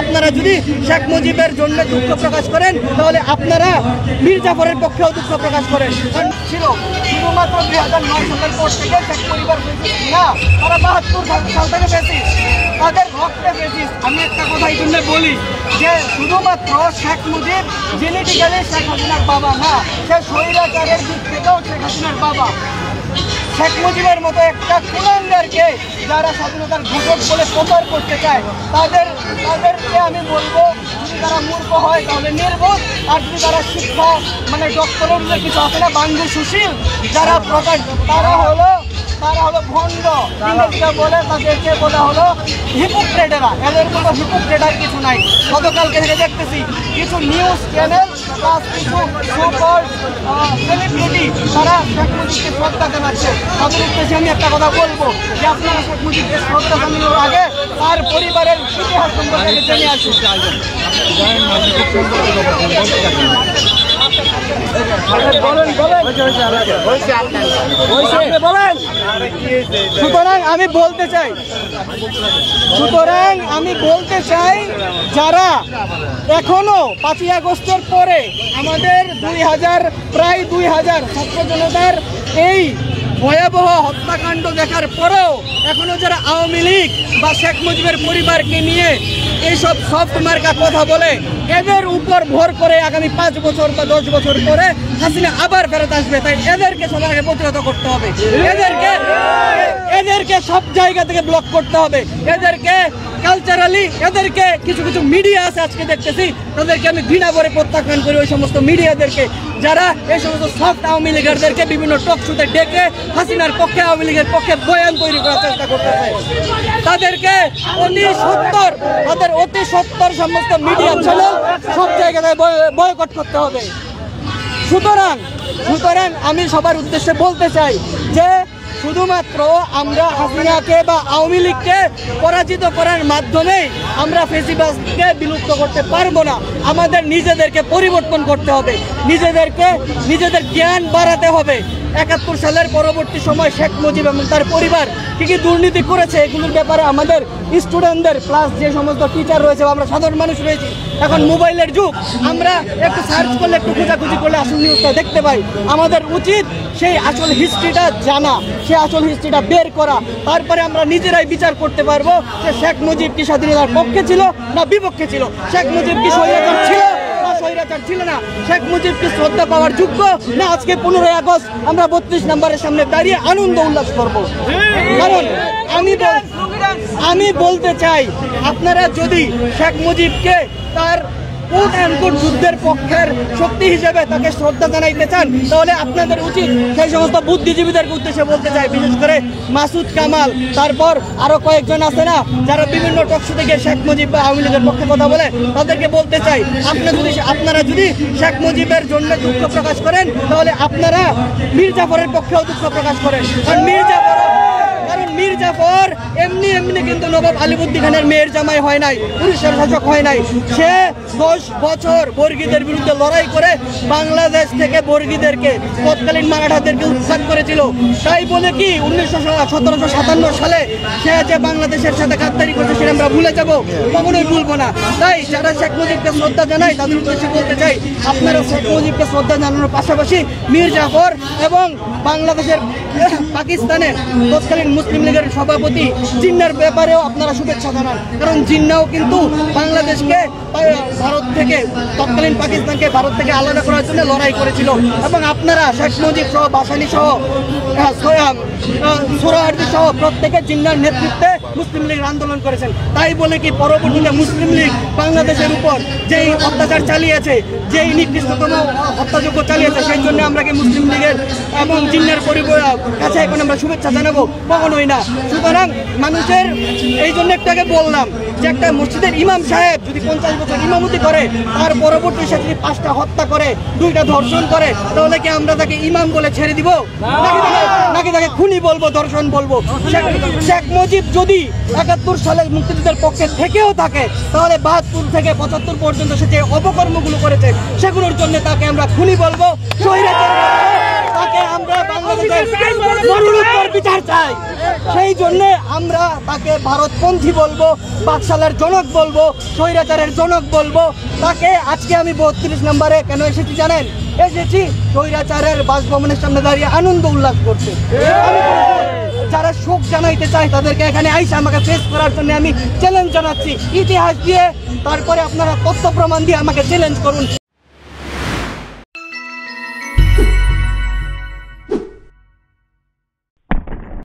আপনারা যদি শেখ মুজিবের জন্য দুঃখ প্রকাশ করেন তাহলে আপনারা মীর জাফরের পক্ষেও দুঃখ প্রকাশ করেন। ছিল শুধুমাত্র 2009 সালের পর থেকে শেখ পরিবার না, তারা 72 সাল থেকে বেশিস, তাদের রক্তে বেশিস। আমি একটা কথা এই জন্য বলি যে শুধুমাত্র শেখ মুজিব জেনেটিক্যালি শেখ হাসিনার বাবা না, সে স্বৈরাচারের দিক থেকেও শেখ হাসিনার বাবা। শেখ মুজিবের মতো একটা কুলাঙ্গারকে যারা স্বাধীনতার ঘোষক বলে প্রচার করতে চায় তাদেরকে আমি বলবো, যদি তারা মূর্খ হয় তাহলে নির্বোধ, আর যদি তারা শিক্ষা মানে ডক্টরের কিছু আছে না বাঙ্গু সুশীল যারা প্রচার, তারা হলো ভণ্ড। ইংরেজিরা বলে তাদেরকে বলা হলো হিপোক্রেটেরা। এদের কোনো হিপোক্রেটার কিছু নাই। গতকালকে থেকে দেখতেছি কিছু নিউজ চ্যানেল প্লাস কিছু সুপার সেলিব্রিটি তারা শেখ মুজিবকে শ্রদ্ধা জানাচ্ছে। তাদের উদ্দেশ্যে আমি একটা কথা বলবো যে আপনারা শেখ মুজিবকে শ্রদ্ধা জানানোর আগে তার পরিবারের ইতিহাস সম্পর্কে জেনে আসুন। সুতরাং আমি বলতে চাই যারা এখনো 5ই আগস্টের পরে আমাদের প্রায় 2000 ছাত্র জনতার এই ভয়াবহ হত্যাকাণ্ড দেখার পরেও এখনো যারা আওয়ামী লীগ বা শেখ মুজিবের পরিবারকে নিয়ে এইসব সফট মার্কা কথা বলে, এদের উপর ভর করে আগামী 5 বছর বা 10 বছর পরে হাসিনা আবার ফেরত আসবে। তাই এদেরকে সবার আগে প্রতিহত করতে হবে, এদেরকে সব জায়গা থেকে ব্লক করতে হবে, এদেরকে কালচারালি, এদেরকে কিছু মিডিয়া আছে আজকে দেখতেছি তাদেরকে আমি ঘৃণা করে প্রত্যাখ্যান করি। ওই সমস্ত মিডিয়াদেরকে যারা এই সমস্ত সফট আওয়ামী লীগারদেরকে বিভিন্ন টক শোতে ডেকে হাসিনার পক্ষে আওয়ামী লীগের পক্ষে বয়ান তৈরি করার চেষ্টা করতেছে, তাদেরকে অতি সত্তর সমস্ত মিডিয়া চ্যানেল সব জায়গায় বয়কট করতে হবে। সুতরাং আমি সবার উদ্দেশ্যে বলতে চাই যে শুধুমাত্র আমরা হাসিনাকে বা আওয়ামী লীগকে পরাজিত করার মাধ্যমেই আমরা ফেসিবাদকে বিলুপ্ত করতে পারবো না। আমাদের নিজেদেরকে পরিবর্তন করতে হবে, নিজেদের জ্ঞান বাড়াতে হবে। 71 সালের পরবর্তী সময় শেখ মুজিব এবং তার পরিবার কি দুর্নীতি করেছে এগুলোর ব্যাপারে আমাদের স্টুডেন্টদের প্লাস যে সমস্ত টিচার রয়েছে, আমরা সাধারণ মানুষ রয়েছি, এখন মোবাইলের যুগ, আমরা একটু সার্চ করলে একটু খোঁজাখুঁজি করলে আসল নিউজটা দেখতে পাই। আমাদের উচিত সেই আসল হিস্ট্রিটা জানা, সেই আসল হিস্ট্রিটা বের করা, তারপরে আমরা নিজেরাই বিচার করতে পারবো যে শেখ মুজিব কি স্বাধীনতার পক্ষে ছিল না বিপক্ষে ছিল, শেখ মুজিব কি স্বৈরাচার ছিল ছিল না, শেখ মুজিব কি শ্রদ্ধা পাওয়ার যোগ্য না আজকে 15ই আগস্ট আমরা 32 নম্বরের সামনে দাঁড়িয়ে আনন্দ উল্লাস করব। কারণ আমি বলতে চাই আপনারা যদি শেখ মুজিবকে তার যুদ্ধের পক্ষের শক্তি হিসেবে তাকে শ্রদ্ধা জানাইতে চান তাহলে আপনাদের উচিত সেই সমস্ত বুদ্ধিজীবীদের উদ্দেশ্যে বলতে চাই, বিশেষ করে মাসুদ কামাল, তারপর আরো কয়েকজন আছে না যারা বিভিন্ন টকশো থেকে শেখ মুজিব বা আওয়ামী লীগের পক্ষে কথা বলে, তাদেরকে বলতে চাই আপনারা যদি শেখ মুজিবের জন্য দুঃখ প্রকাশ করেন তাহলে আপনারা মীর জাফরের পক্ষেও দুঃখ প্রকাশ করেন। কারণ মীর জাফর এমনি কিন্তু নবাব আলিবুদ্দি খানের মেয়ের জামাই হয় নাই, পুলিশের শাসক হয় নাই। সে 10 বছর বর্গীদের বিরুদ্ধে লড়াই করে বাংলাদেশ থেকে বর্গীদেরকে তৎকালীন মারাঠাদেরকে উৎখাত করেছিল। তাই বলে কি 1757 সালে সে যে বাংলাদেশের সাথে গাদ্দারি করছে সেটা আমরা ভুলে যাব, কখনোই ভুলবো না। তাই যারা শেখ মুজিবকে শ্রদ্ধা জানায় তাদের উদ্দেশ্যে বলতে চাই আপনারা শেখ মুজিবকে শ্রদ্ধা জানানোর পাশাপাশি মীর জাফর এবং বাংলাদেশের পাকিস্তানে তৎকালীন মুসলিম লীগের সভাপতি জিন্নার ব্যাপারেও আপনারা শুভেচ্ছা জানান। কারণ জিন্নাও কিন্তু বাংলাদেশকে ভারত থেকে, তৎকালীন পাকিস্তানকে ভারত থেকে আলাদা করার জন্য লড়াই করেছিল এবং আপনারা শেখ মুজিব সহ বাসানি সহ সোহরাওয়ার্দী সহ প্রত্যেকে জিন্নার নেতৃত্বে মুসলিম লীগ আন্দোলন করেছেন। তাই বলে কি পরবর্তীতে মুসলিম লীগ বাংলাদেশের উপর যেই অত্যাচার চালিয়েছে, যেই নিকৃষ্টতম হত্যাযজ্ঞ চালিয়েছে, সেই জন্য আমরা কি মুসলিম লীগের এবং জিন্নার কাছে এখন আমরা শুভেচ্ছা জানাবো? কখনোই না। সুতরাং মানুষের এই জন্য একটাকে বললাম যে একটা মসজিদের ইমাম সাহেব যদি 50 বছর ইমামতি করে, তার পরবর্তী সে যদি 5টা হত্যা করে, 2টা ধর্ষণ করে, তাহলে কি আমরা তাকে ইমাম বলে ছেড়ে দিব নাকি তাকে খুনি বলবো, ধর্ষণ বলবো? শেখ মুজিব যদি 71 সালের মুক্তিযুদ্ধের পক্ষে থেকেও থাকে তাহলে 72 থেকে 75 পর্যন্ত সে যে অপকর্মগুলো করেছে সেগুলোর জন্য তাকে আমরা খুনি বলবো, স্বৈরাচার বলবো। তাকে আমরা বাংলাদেশের মরণোত্তর বিচার চাই। সেই জন্যে আমরা তাকে ভারতপন্থী বলবো, বাকশালের জনক বলবো, স্বৈরাচারের জনক বলবো তাকে। আজকে আমি 32 নম্বরে কেন এসেছি জানেন? এসেছি স্বৈরাচারের বাসভবনের সামনে দাঁড়িয়ে আনন্দ উল্লাস করতে। যারা শোক জানাইতে চায় তাদেরকে এখানে আইসা আমাকে ফেস করার জন্য আমি চ্যালেঞ্জ জানাচ্ছি। ইতিহাস দিয়ে, তারপরে আপনারা তথ্য প্রমাণ দিয়ে আমাকে চ্যালেঞ্জ করুন।